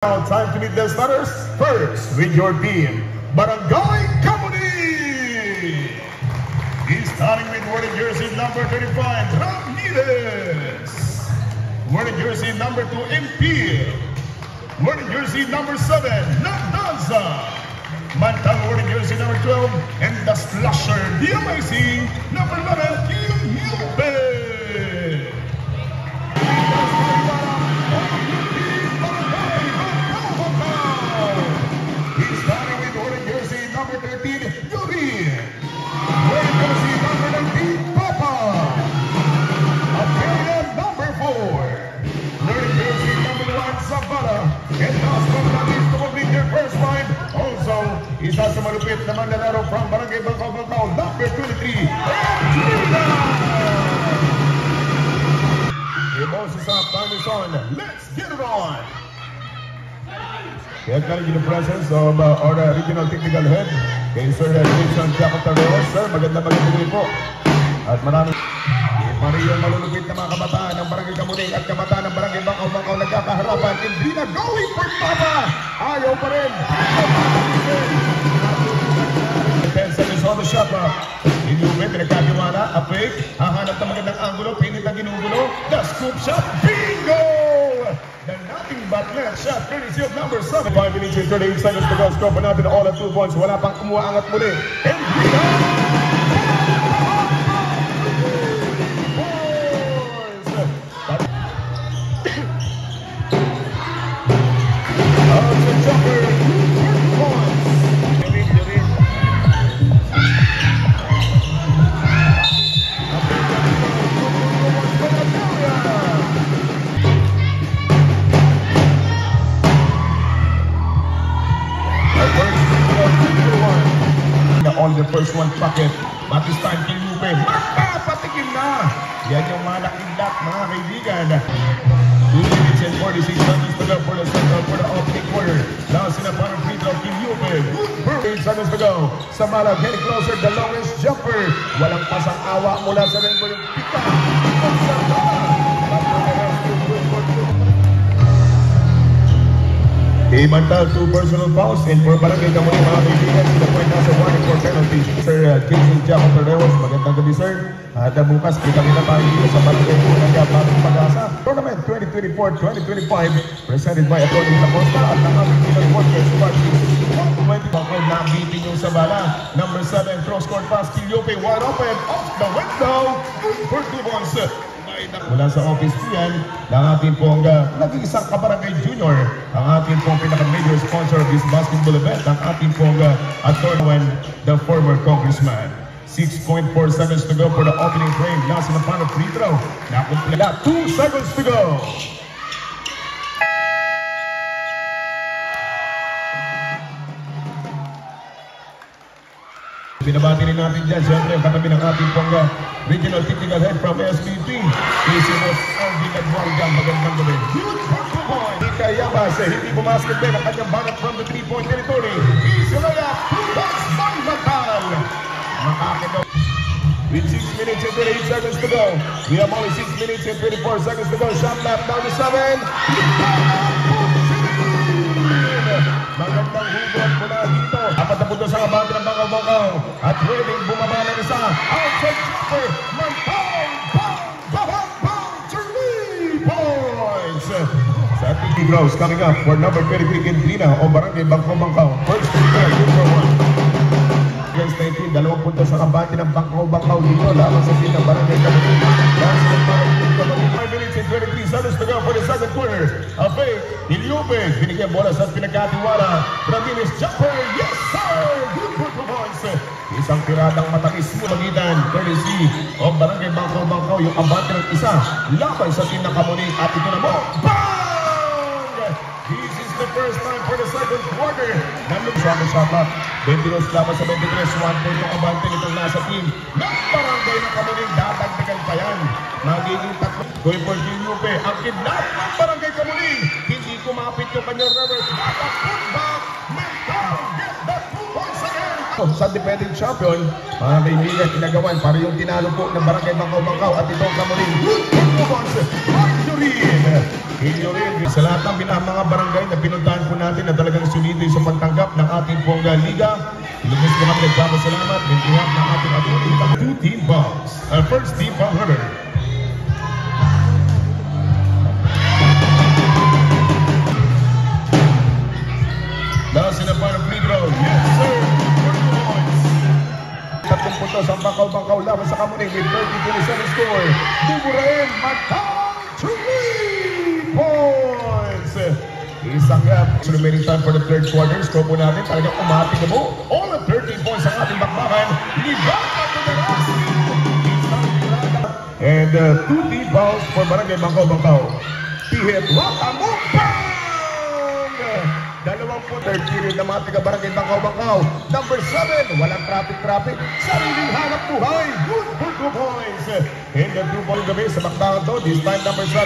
Now time to meet the starters. First, with your team, Barangay Kamuning. He's starting with wearing jersey number 35, Ramirez. Wearing jersey number 2, Impil. Wearing jersey number 7, Nadanza. Mantang wearing jersey number 12, and the slasher, the amazing number 11, Kim Yupe. Isa sa malupit na manlalaro from Barangay Bangkaw, number 23, Gina! Emotions up, time is on. Let's get it on! We acknowledge the presence of our regional technical head, kay Sir Jason Chacotareos. Sir, magandang din po. At maraming yung malulupit na mga kabataan ng Barangay Kamuning at kabataan ng Barangay Bangkaw nagkakaharapan. Hindi na going for Papa! Ayaw pa rin! Defense is on the shot. Inuwi, pinagkatiwala, a fake, hahanap na magandang angulo, pinit na ginugulo, the scoop shot, bingo! The nothing but net shot, courtesy of number 7. 5 minutes and 38 seconds to go, score pa natin all at 2 points, wala pang kumuha angat muli. And on the first one pocket, but this time Kim Yupe, patikim na! Yan yung mga nakidlat, mga kaibigan. 2 minutes and 46 seconds to go for the opening quarter. Now sinapan ng free throw, Kim Yupe. Good 8 seconds to go. Samala getting closer, the longest jumper. Walang pasang awa mula sa rainbow yung pita. Imantal 2 personal fouls and for Barangay Kamuning, mga kaibigan, sila po ay nasa warning for penalty. Sir Jason Chacotareos, magandang gabi sir. At bukas, kita-kita tayo dito sa Barangay Kamuning Bagong Pag-asa Tournament 2024-2025 presented by Atty. Lacosta at ang aming pinag-workers party. 120 nabitin yung Sabala. Number 7, cross-court pass, Kiliope, wide open, off the window, for 2 points. Mula sa office yan, ng ating pong naging isang kabarangay junior, ang ating pong pinaka-major sponsor of this basketball event, ang ating pong attorney, the former congressman. 6.4 seconds to go for the opening frame. Nasa na pa ng free throw. Nakumpleta. 2 seconds to go. Binabati rin natin dyan, siyempre, katabi ng ating pong regional technical head from SBP. Kisinos Alvin Adwarga, magandang gabi. Ika Yabas, hindi pumasok din ang kanyang banat from the 3-point territory. Isilaya, Pupas Magbatal. Makakagaw. With 6 minutes and 28 seconds to go. We have only 6 minutes and 24 seconds to go. Shot left down to 7. Magandang hugot mula dito. Apat na punto sa kabante ng Bangkaw. At pwedeng bumaba ng isa. Outside jumper. Mantang. Bang. 3 points. Sa ating Gross coming up for number 23 Kendrina o Barangay Bangkaw. First quarter, good for 1. Against 19, 2 punto sa kabante ng Bangkaw dito. Laban sa team ng Barangay Kamuning. Last one para 5 minutes and 23 seconds to go for the second quarter. Ape, Iliope, binigyan bola sa pinagkatiwala. Ramirez jumper, yes sir! Good for 2 points. Isang tiradang matakis magitan, courtesy of Barangay Bangkaw, yung abante ng isa. Laban sa team ng Kamuning at ito na mo. Bang! This is the first time for the second quarter. Nandun sa shot clock. 22 laban sa 23, 1 point ang abante nitong nasa team ng Barangay ng Kamuning. Dadagdagan pa yan. Magiging tatlo. Going for Giliope. Ang kidnap ng Barangay Kamuning. Hindi kumapit yung kanyang reverse. Dapat put back. Mental. Get that 2 points again. Sa defending champion, mga kaibigan, kinagawan para yung tinalo po ng Barangay Bangkaw at itong Kamuning. Good for 2 points. Marjorie. Inyo rin sa lahat ng mga barangay na pinuntahan po natin na talagang sulido sa pagtanggap ng ating pong liga. Lubos po kami nagpapasalamat in behalf ng ating two team balls. First team ball runner. Dahil sinapan ng free throw. Yes, sir. 4 points. 3 puntos ang bangkaw-bangkaw laban sa Kamuning with 30-27 score. Buburain, Macau, 3 points. Isang so remaining time for the third quarter. Score po natin. Talagang umati na po. All of 13 points ang ating bakbakan. Ligata to the rest. And 2 team fouls for Barangay Bangkaw-Bangkaw. Pihit, Wakamong, bang! 2 third period na mga taga-Barangay Bangkaw-Bangkaw. Number 7, walang traffic. Sariling hanap buhay. Good for 2 points. And the 2 points gabi sa bakbakan to. This time number 7.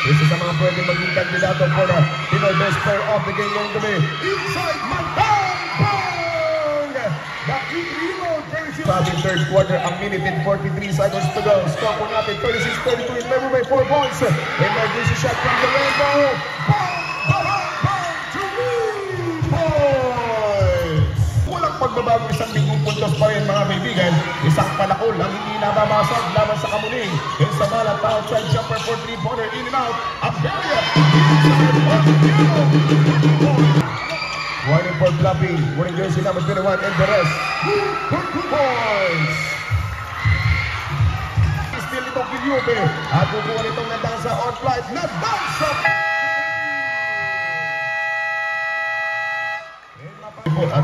Isa sa mga pwede maging kandidato for the Pinoy Best Player of the game ngayong gabi. Inside Macau, bang! The Kikilo jersey. Sa ating third quarter, a minute and 43 seconds to go. Score po natin 36-32 in favor by 4 points. Emergency shot from the rainbow. Bang! Pagbabago isang 10 puntos pa rin mga kaibigan. Isang palakol ang hindi nababasag laban sa Kamuning. Yung sa malat, outside jumper for 3-pointer, in and out. Abelia, inside on Diego. Warning for bluffing. Wearing jersey number 21 and the rest. 2 points. Still itong Kilyube. At kukuha nitong nadansa on flight. Nadansa!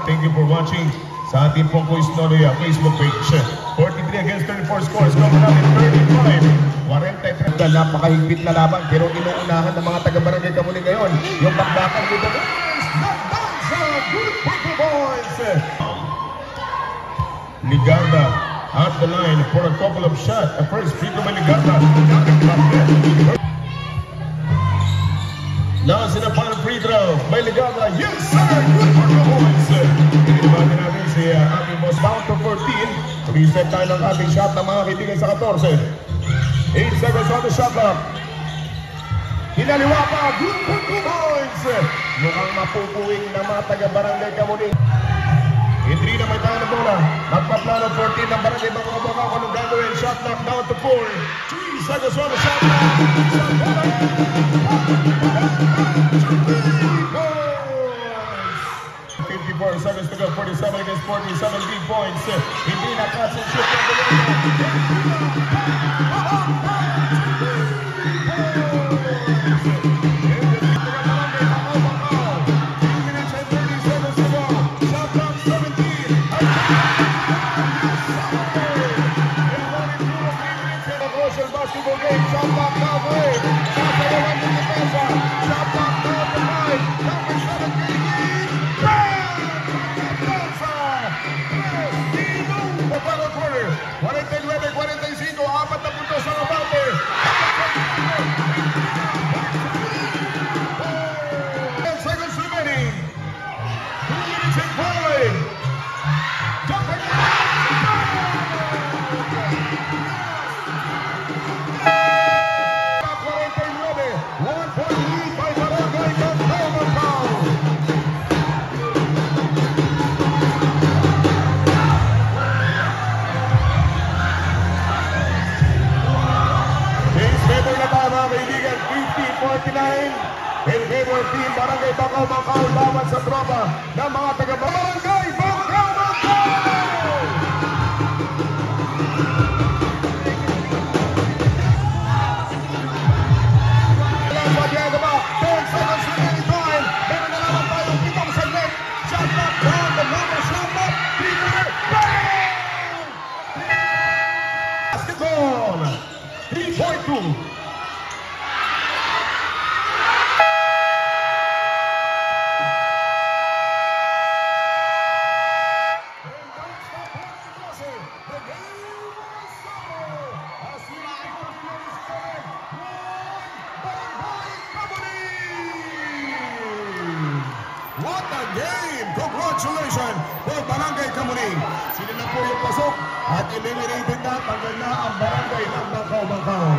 Thank you for watching sa ating pong Quiz Noria Facebook page. 43 against 34 scores. Score natin 35. 43. Napakahigpit na laban pero inuunahan ng mga taga-Barangay Kamuning ngayon. Yung bakbakan dito. Nadansa! Good for 2 points! Ligarda at the line for a couple of shots. First free throw by Ligarda. Now sinapan ang free throw by Ligarda. Yes sir! Good for 2 points! Inimagin natin si ating boss down to 14. Reset tayo ng ating shot ng mga kaibigan sa 14. 8 seconds on the shot clock. Hinaliwa pa. Good for 2 points! Mukhang mapupuwing na mga taga-Barangay Kamuning. In 3 na may tayo na bola. Nagpaplano 14 ng Barangay Bangkaw-Bangkaw. Anong gagawin? Shot clock down to 4. 3 seconds on the shot clock. 54 seconds to go, 47 against 47 big points. Hindi na catch and shoot from the basketball game, shot clock now break. Shot clock around the defensa. Shot clock now to 5. Number 17. Bang! Defensa! The final quarter. 49-45. 4 na puntos ang abante. 10 seconds remaining. 2 minutes and 5. Jumper. 1 point lead by Barangay Bangkaw-Bangkaw. In favor na tayo mga kaibigan, 50-49. In favor team Barangay Bangkaw-Bangkaw laban sa tropa ng mga taga-Barangay Bangkaw-Bangkaw. Basketball 3.2. What a game! Congratulations for Barangay Kamuning. Sila na po yung pasok at eliminated na, tanggal na ang Barangay ng Bangkaw-Bangkaw.